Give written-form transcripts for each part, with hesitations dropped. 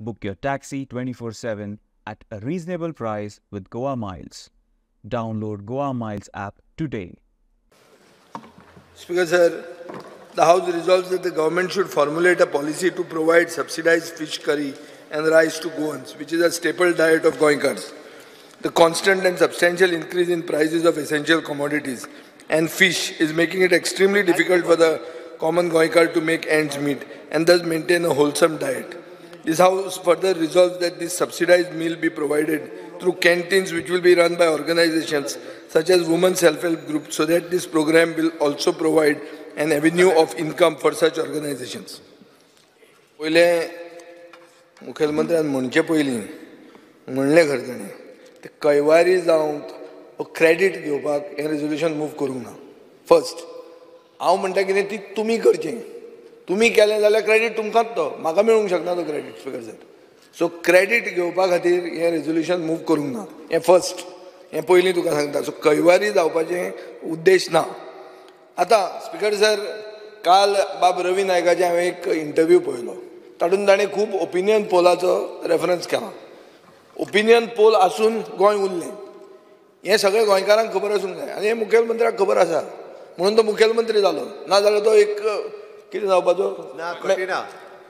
Book your taxi 24/7 at a reasonable price with Goa Miles. Download Goa Miles app today. Speaker sir, the House resolves that the government should formulate a policy to provide subsidized fish curry and rice to Goans, which is a staple diet of Goinkars. The constant and substantial increase in prices of essential commodities and fish is making it extremely difficult for the common Goinkar to make ends meet and thus maintain a wholesome diet. This House further resolves that this subsidized meal be provided through canteens which will be run by organizations such as women's self-help groups, so that this program will also provide an avenue of income for such organizations. पहिले मुख्यमंत्र्यान म्हणचे पयलीं म्हणलें खरें ताणें ते कैवारी जावं credit घेवपाक हें रेजोल्यूशन मूव करूंक ना. फर्स्ट हांव म्हणटा कितें ती तुमी करचें, तुमी केलें जाल्यार क्रेडीट तुमकांच तो, म्हाका मेळूंक शकना तो credit. Speaker sir, so credit घेवपा खातीर हें रेजोल्यूशन मूव करूंक ना. हें फर्स्ट, हें पयलीं तुका सांगता. सो कैवारी जावपाचें उद्देश ना. आतां स्पीकर सर, काल बाब रवी नायकाचे हांवें एक इंटरव्यू पळयलो, तातूंत ताणें खूब ओपिनियन पोलाचो रेफरन्स केला. ओपिनियन पोल आसून गोंय उरलें हें सगळें गोंयकारांक खबर आसूंक जाय, आनी हें मुखेलमंत्र्याक खबर आसा म्हणून तो मुखेलमंत्री जालो. नाजाल्यार तो एक कितें जावपाचो,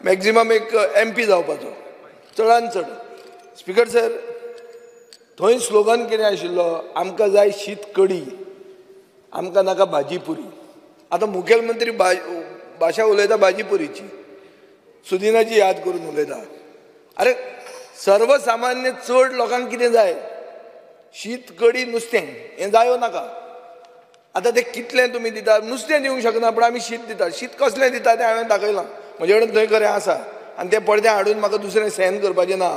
मॅक्झिमम एक MP जावपाचो, चडांत चड. स्पीकर सर, थंय स्लोगन कितें आशिल्लो, आमकां जाय शीत कडी, आमकां नाका भाजी पुरी. आतां मुखेलमंत्री भाशा उलयता भाजी पुरीची, सुदिनाची याद करून उलयता. अरे सर्वसामान्य चड लोकांक कितें जाय, शीत कडी नुस्तें, हें जायो नाका. आतां तें कितलें तुमी दिता, नुस्तें दिवंक शकना पूण आमी शीत दिता. शीत कसलें दिता तें हांवें दाखयलां, म्हजे कडेन थंय खरें आसा, आनी तें पडदें हाडून म्हाका दुसरें सेन करपाचें ना.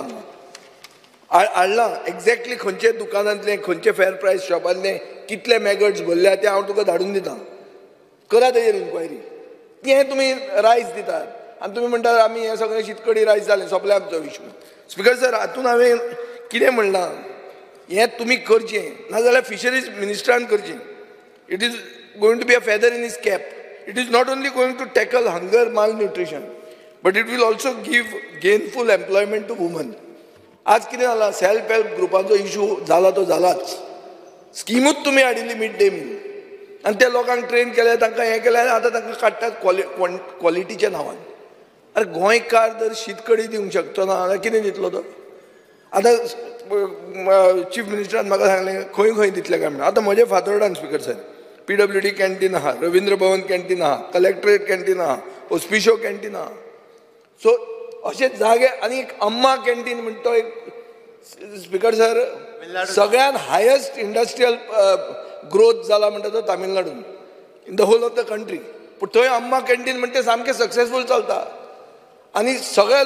हाडलां एक्झॅक्टली खंयचे दुकानांतलें, खंयचे फेर प्रायस शॉपांतलें कितले मॅगट्स भरल्या तें हांव तुका धाडून दितां. करा तेजेर इन्क्वायरी. तें तुमी रायस दितात आनी तुमी म्हणटात आमी हें सगळें शीतकडी रायस जालें, सोंपलें आमचो इशू. स्पीकर सर, हातूंत हांवें कितें म्हणलां, हें तुमी करचें, नाजाल्यार फिशरीज मिनिस्टरान करचें. It is going to be a feather in his cap. It is not only going to tackle hunger, malnutrition, but it will also give gainful employment to women. आज कितें जाला, सेल्फ हेल्प ग्रुपाचो इशू जाला तो जालाच. स्किमूच तुमी हाडिल्ली mid day meal, आनी त्या लोकांक ट्रेन केले, तांकां हें केलें, आतां तांकां काडटात क्वॉलिटीच्या नांवान. अरे गोंयकार जर शीतकडी दिवंक शकचो ना जाल्यार कितें दितलो तो. आतां चीफ मिनिस्टरान म्हाका सांगलें खंय खंय दितलें काय म्हणून. आतां म्हजे फातोर्डान स्पीकर सर PWD कॅन्टीन आहा, रवींद्र भवन कॅन्टीन आहा, कलेक्टरेट कॅन्टीन आहा, ऑस्पिशो कॅन्टीन आहा. सो अशे जागे, आनी एक अम्मा कॅन्टीन म्हणटा तो एक स्पीकर सर सगळ्यान हायस्ट इंडस्ट्रियल ग्रोथ जाला म्हणटा तो तामिळनाडून, in the whole of the country. पूण थंय अम्मा कॅन्टीन म्हणटा सामकें सक्सेसफूल चलता आनी सगळे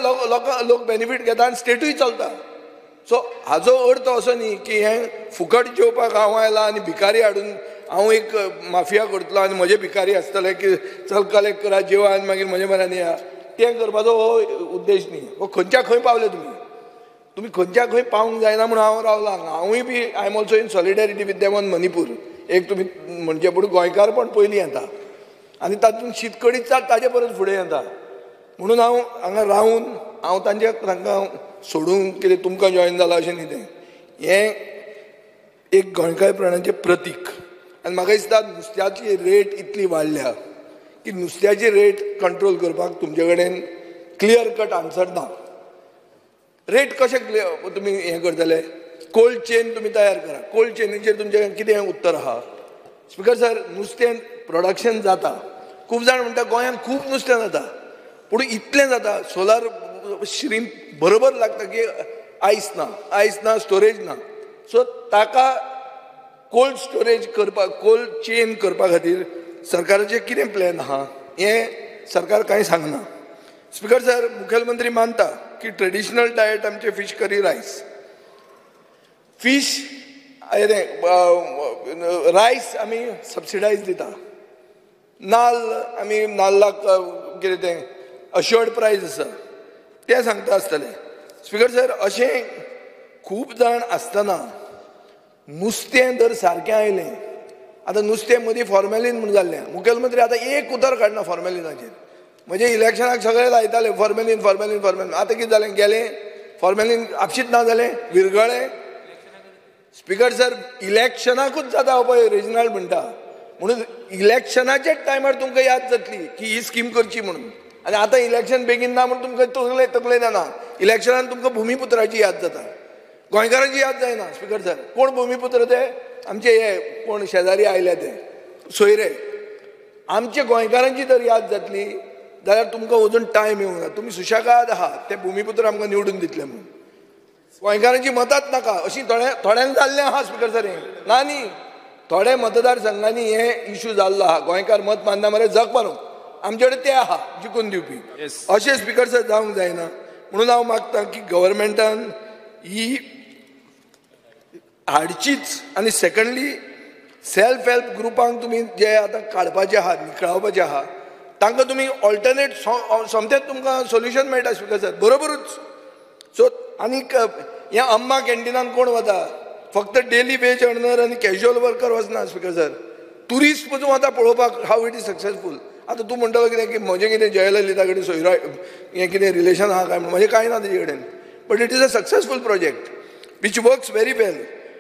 लोक बेनिफीट घेता आनी स्टेटूय चलता. सो हाजो अर्थ असो न्ही की हें फुकट जेवपाक हांव आयलां आनी भिकारी हाडून हांव एक माफिया करतलो आनी म्हजे भिकारी आसतले की चल कलेक्ट करा, जेवा आनी मागीर म्हजे म्हऱ्यान या. तें करपाचो हो उद्देश न्ही. हो खंयच्या खंय पावले तुमी खंयच्या खंय पावूंक जायना म्हणून हांव रावलां. हांवूय be I am also in solidarity with them on Manipur. एक तुमी म्हणजे पूण गोंयकार पण पयलीं येता आनी तातूंत शीतकडीच ताजे परस फुडें येता. म्हणून हांव हांगा रावून हांव तांकां सोडून कितें तुमकां जॉयन जालां अशें न्ही. तें हें एक गोंयकारपणाचें प्रतीक. आनी म्हाका दिसता नुस्त्याची रेट इतली वाडल्या की नुस्त्याची रेट कंट्रोल करपाक तुमचे कडेन क्लियर कट आन्सर ना. रेट कशें तुमी हें करतले, कोल्ड चेन तुमी तयार करा. कोल्ड चेनीचेर तुमचें कितें उत्तर आहा. स्पीकर सर, नुस्तें प्रोडक्शन जाता, खूब जाण म्हणटा गोंयांत खूब नुस्तें जाता, पूण इतलें जाता सोलार श्रीम्प बरोबर लागता की आयस ना, स्टोरेज ना. सो ताका कोल्ड स्टोरेज करपाक, कोल्ड चेन करपा खातीर सरकाराचें कितें प्लॅन आहा हें सरकार कांय सांगना. स्पीकर सर, मुखेलमंत्री मानता की ट्रेडिशनल डायट आमचें फीश करी रायस, फीश रायस आमी सबसिडायज दिता, आमी नाल्लाक कितें तें अश्योर्ड प्रायस आसा तें सांगता आसतलें. स्पीकर सर, अशें खूब जाण आसतना नुस्तें जर सारकें आयलें, आतां नुस्तें मदीं फॉर्मेलीन म्हूण जाल्लें, मुखेलमंत्री आतां एक उतर काडना फॉर्मेलिनाचेर. म्हणजे इलेक्शनाक सगळे लायताले फॉर्मेलिन फॉर्मेलिन फॉर्मेलिन. आतां कितें जालें गेलें फॉर्मेलिन आपशीच ना जालें विरगळ्ळें. स्पीकर सर इलेक्शनाकूच जाता हो पळय रिजनल म्हणटा म्हणून इलेक्शनाच्याच टायमार तुमकां याद जातली की ही स्कीम करची म्हणून. आनी आतां इलेक्शन बेगीन ना म्हणून तुमकां तकलेन येना. इलेक्शनान तुमकां भुमिपुत्राची याद जाता गोंयकारांची याद जायना. स्पीकर सर कोण भुमिपुत्र ते आमचे हे कोण शेजारी आयले ते सोयरे. आमच्या गोंयकारांची जर याद जातली जाल्यार तुमकां अजून टायम येवंक ना. तुमी सुशेगाद आहात ते भुमिपुत्र आमकां निवडून दितले म्हणून. गोंयकारांची मतांच नाका अशी थोड्यांक जाल्लें आहा. स्पीकर सर हें ना न्ही थोडे मतदारसंघांनी हे इश्यू जाल्लो आहा. गोंयकार मत मानना मरे जग मारूं आमचे कडेन ते आहा जिखून दिवपी. अशें स्पीकर सर जावंक जायना. म्हणून हांव मागतां की गव्हर्मेंटान ही हाडचीच. आनी सेकंडली सेल्फ हेल्प ग्रुपांक तुमी जे आतां काडपाचे आहात निखळावपाचे आहात तांकां तुमी ऑल्टरनेट सोमतेच तुमकां सोल्युशन मेळटा. Speaker sir बरोबरूच. सो आनीक हे अम्मा कॅन्टिनान कोण वता फक्त डेली वेज अर्नर आनी कॅज्युअल वर्कर वचना. स्पीकर सर ट्युरिस्ट पसून वता पळोवपाक हाव इट इज सक्सेसफूल. आतां तूं म्हणटलो कितें की म्हजें कितें जयललिता कडेन सोयरा हें कितें रिलेशन आहा काय म्हणून म्हजें कांय ना तेजे कडेन. But it is a successful project which works very well.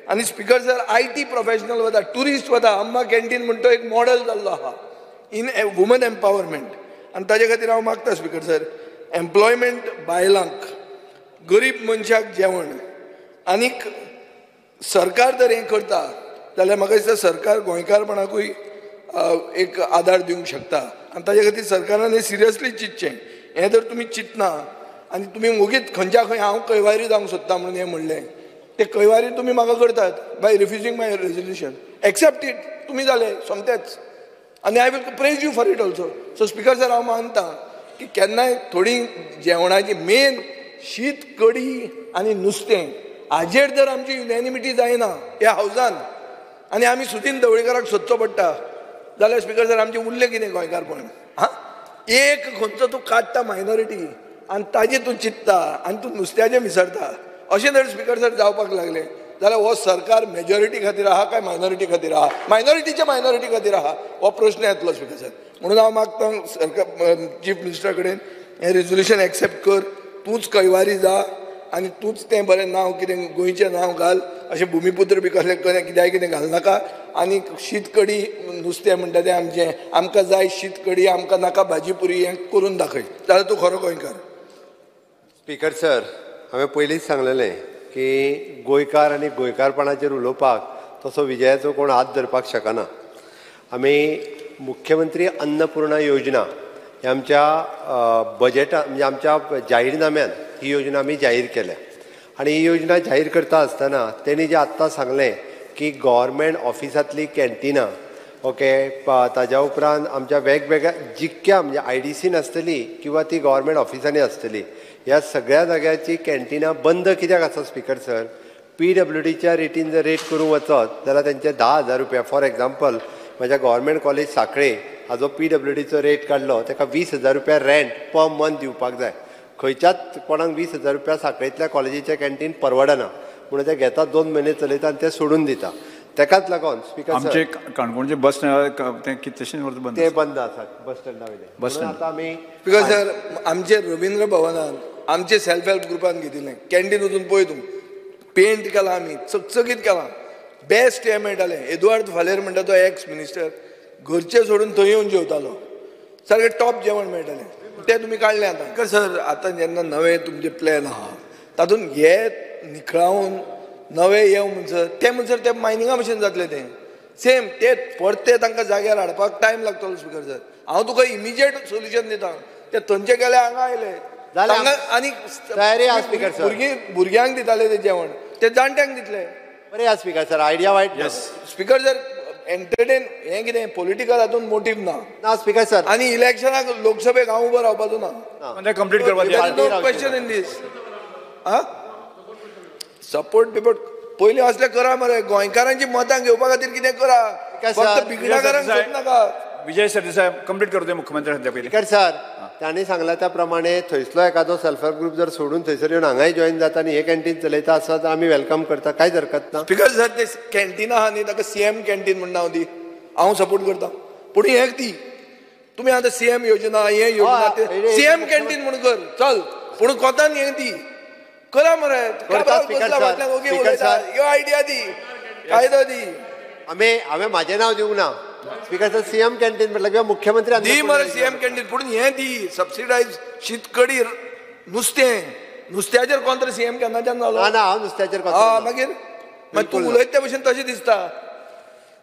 आनी स्पीकर सर IT प्रोफेशनल वता ट्युरिस्ट वता. अम्मा कॅन्टीन म्हणटा तो एक मॉडेल जाल्लो आहा इन वुमन एम्पावरमेंट. आनी ताजे खातीर हांव मागता स्पीकर सर एम्प्लॉयमेंट बायलांक गरीब मनशाक जेवण आनीक सरकार जर हें करता जाल्यार म्हाका दिसता सरकार गोंयकारपणाकूय एक आदार दिवंक शकता. आनी ताजे खातीर सरकारान हें सिरियसली चिंतचें. हें जर तुमी चिंतना आनी तुमी ओगीच खंयच्या खंय हांव कैवारी जावंक सोदता म्हणून हें म्हणलें ते कैवारी तुमी म्हाका करतात by refusing my resolution. Accept it तुमी जाले सोमतेच. आनी I will praise you for it also. So speaker sir हांव मानता की केन्नाय थोडी जेवणाची मेन शीत कडी आनी नुस्तें हाजेर जर आमची युनॅनिमिटी जायना ह्या हावजान आनी आमी सुदीन ढवळीकाराक सोदचो पडटा जाल्यार स्पीकर सर आमचें उरलें कितें गोंयकारपण. हां एक खंयचो तूं काडटा मायनॉरिटी आनी ताजें तूं चिंतता आनी तूं नुस्त्याचें विसरता. अशें जर स्पीकर सर जावपाक लागलें जाल्यार हो सरकार मेजॉरिटी खातीर आहा काय मायनॉरिटी खातीर आहा मायनॉरिटी खातीर आहा हो प्रश्न येतलो स्पीकर सर. म्हणून हांव मागतां सरकार चीफ मिनिस्टरा कडेन हें रेजोल्युशन एक्सेप्ट कर. तूंच कैवारी जा आनी तूंच तें बरें नांव कितें गोंयचें नांव घाल. अशें भुमिपुत्र बी कसलें कित्याक कितें घालनाका. आनी शीत कडी नुस्तें म्हणटा तें आमचें आमकां जाय शीत कडी आमकां नाका भाजी पुरी हें करून दाखय जाल्यार तूं खरो गोंयकार. स्पीकर सर हांवें पयलींच सांगलेलें की गोंयकार आनी गोंयकारपणाचेर उलोवपाक तसो विजयाचो कोण हात धरपाक शकना. आमी मुख्यमंत्री अन्नपूर्णा योजना ही आमच्या बजेटांत म्हणजे आमच्या जाहीरनाम्यान ही योजना आमी जाहीर केल्या. आनी ही योजना जाहीर करता आसतना तेणी जें आत्तां सांगलें की गव्हर्मेंट ऑफिसांतलीं कॅन्टिनां ओके ताज्या उपरांत आमच्या वेगवेगळ्या जितक्या म्हणजे IDCन आसतली किंवा ती गव्हर्मेंट ऑफिसांनी आसतली ह्या सगळ्या जाग्याची कॅन्टिनां बंद कित्याक आसा स्पीकर सर. PWDच्या रेटीन जर रेट करूंक वचत जाल्यार तेंचे 10,000 रुपया. फॉर एग्जाम्पल म्हज्या गव्हर्मेंट कॉलेज सांखळे हाजो PWDचो रेट काडलो ताका 20,000 रुपया रेंट पर मंथ दिवपाक जाय. खंयच्याच कोणाक 20,000 रुपया सांखळेंतल्या कॉलेजीचें कॅन्टीन परवडना म्हणून ते घेतात 2 म्हयने चलयता आनी ते सोडून दिता. तेकाच लागून स्पीकर आमचे काणकोणचे बस स्टँड ते बंद आसात बस स्टँडा वयले. बस स्टँड आतां आमी स्पीकर सर आमचे रवींद्र भवनात आमचे सेल्फ हेल्प ग्रुपान घेतिल्लें कॅन्टीन वचून पळय तूं पेंट केलां आमी चकचकीत केलां. बेस्ट हें मेळटालें. एदुआर्द फालेर म्हणटा तो एक्स मिनिस्टर घरचें सोडून थंय येवन जेवतालो. सारकें टॉप जेवण मेळटालें. तें तुमी काडलें आतां. स्पीकर सर आतां जेन्ना नवे तुमचे प्लॅन आहा तातूंत हे निखळावन नवे येव म्हणसर ते मायनिंगा भशेन जातलें तें सेम ते परते तांकां जाग्यार हाडपाक टायम लागतलो. स्पीकर सर हांव तुका इमिजिएट सोल्युशन दितां. ते थंयचे गेले हांगा आयले आनी भुरग्यांक दिताले ते जेवण ते जाणट्यांक दितले. बरें आसा स्पीकर सर आयडिया वायट. स्पीकर सर एंटरटेन हें कितें पॉलिटिकल हातूंत मोटीव ना स्पीकर सर. आनी इलेक्शनाक लोकसभेक हांव उबो रावपाचो ना. कंप्लीट करपाक क्वेश्चन इन दीस सपोर्ट बिपोर्ट पयलीं असलें करा मरे. गोंयकारांची मतां घेवपा खातीर कितें करा. फक्त बिगडाकारांक सोदनाका. विजय सरदेसाय कंप्लीट करतो मुख्यमंत्री सध्या पयलीं. स्पीकर सर तांणी सांगला त्या प्रमाणे थंयसलो एखादो सेल्फ हेल्प ग्रुप जर सोडून थंयसर येवन हांगाय जॉईन जाता आनी हे कॅन्टीन चलयता आसत आमी वेलकम करता कांयच हरकत ना. स्पीकर सर ते कॅन्टीन आहा न्ही ताका CM कॅन्टीन म्हण नांव दी हांव सपोर्ट करता. पूण हें ती तुम्ही आता सीएम योजना हे योजना सीएम कॅन्टीन म्हणून कर चल पूण कोतान हे दी करा मरे ह्यो आयडिया दी कायदो दी हांवें म्हाजें नांव दिवंक ना स्पीकर सर सीएम कॅन्टीन म्हटलं किंवा मुख्यमंत्री दी मरे सीएम कॅन्टीन पूण हे दी सबसिडायज शीतकडी नुस्त्याचेर कोण तरी सीएम केन्नाच्यान जालो ना हांव नुस्त्याचेर मागीर तूं उलयता त्या भशेन तशें दिसता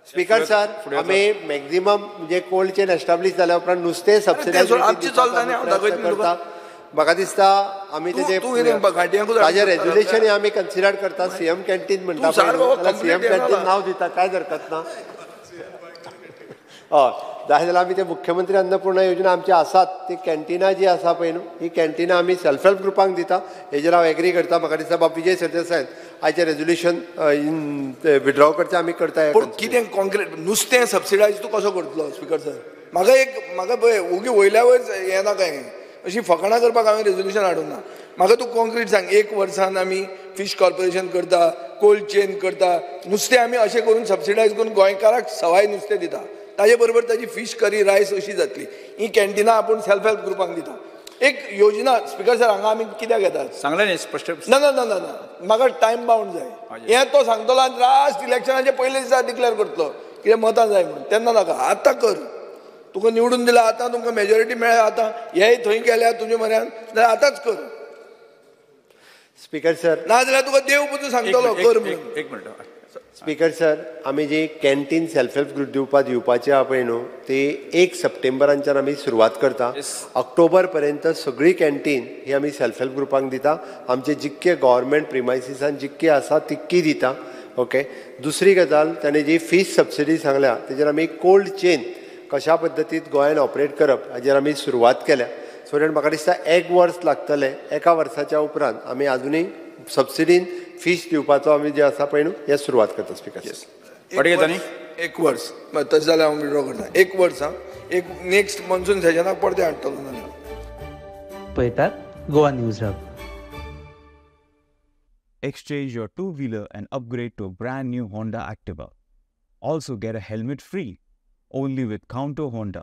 स्पीकर सर आमी मॅक्झिमम म्हणजे कोल्ड चेन एस्टाब्लीश जाल्या उपरांत नुस्तें सबसिडायज करता म्हाका दिसता आमी ताजें रेजुलेशन आमी कन्सिडर करता सीएम कॅन्टीन म्हणटा सीएम कॅन्टीन नांव दिता काय हरकत ना हय जाय जाल्यार आमी ते मुख्यमंत्री अन्नपूर्णा योजना आमची आसात ती कॅन्टिनां जी आसा पळय न्हू ही कॅन्टिनां आमी सेल्फ हेल्प ग्रुपांक दिता हेजेर हांव एग्री करता म्हाका दिसता बाब विजय सरदेसाय आयचें रेजुल्युशन विड्रॉ करचें आमी करता पूण कितें कॉन्क्रीट नुस्तें सबसिडायज तूं कसो करतलो स्पीकर सर म्हाका पळय ओगी वयल्या वयर हें नाका हें अशी फकाणां करपाक हांवें रेजुल्युशन हाडूंक ना म्हाका तूं कॉन्क्रीट सांग 1 वर्सान आमी फिश कॉर्पोरेशन करता कोल्ड चेन करता नुस्तें आमी अशें करून सबसिडायज करून गोंयकाराक सवाय नुस्तें दिता ताजे बरोबर ताजी फिश करी रायस अशी जातली ही कॅन्टिनां आपूण सेल्फ हेल्प ग्रुपांक दिता एक योजना स्पीकर सर हांगा आमी कित्याक येतात सांगलें न्ही स्पश्ट ना ना ना ना ना म्हाका टायम बाउंड जाय हें तो सांगतलो आनी लास्ट इलेक्शनाचे पयले दिसा डिक्लेअर करतलो कितें मतां जाय म्हणून तेन्ना नाका आतां कर तुका निवडून दिला आतां तुमकां मेजॉरिटी मेळ्ळ्या आतां हेय थंय केल्या तुज्या म्हऱ्यान जाल्यार आतांच कर स्पीकर सर ना जाल्यार तुका देव पुजू सांगतलो कर म्हणून एक मिनट स्पीकर सर आमी जी कॅन्टीन सेल्फ हेल्प ग्रुप दिवपाची आहा पळय न्हू ती 1 सप्टेंबरांच्यान आमी सुरवात करता ऑक्टोबर पर्यंत सगळी कॅन्टीन ही आमी सेल्फ हेल्प ग्रुपांक दिता आमचे जितके गव्हर्मेंट प्रिमायसिसान जितकी आसा तितकी दिता ओके दुसरी गजाल ताणें जी फीश सबसिडी सांगल्या तेजेर आमी कोल्ड चेन कशा पद्दतीन गोंयांत ऑपरेट करप हाजेर आमी सुरवात केल्या सो दॅट म्हाका दिसता 1 वर्स लागतलें 1 वर्साच्या उपरांत आमी आजुनूय सबसिडीन फीश दिवपाचो आमी जे आसा पळय न्हू हें सुरवात करता स्पीकर 1 वर्स तशें जाल्यार हांव विड्रॉ करता 1 वर्स एक नेक्स्ट मॉन्सून सेशनाक परते हाडटलो जाल्यार पळयतात Goa news hub Exchange your two-wheeler and upgrade to a brand new Honda Activa. Also get a helmet free only with Counter Honda.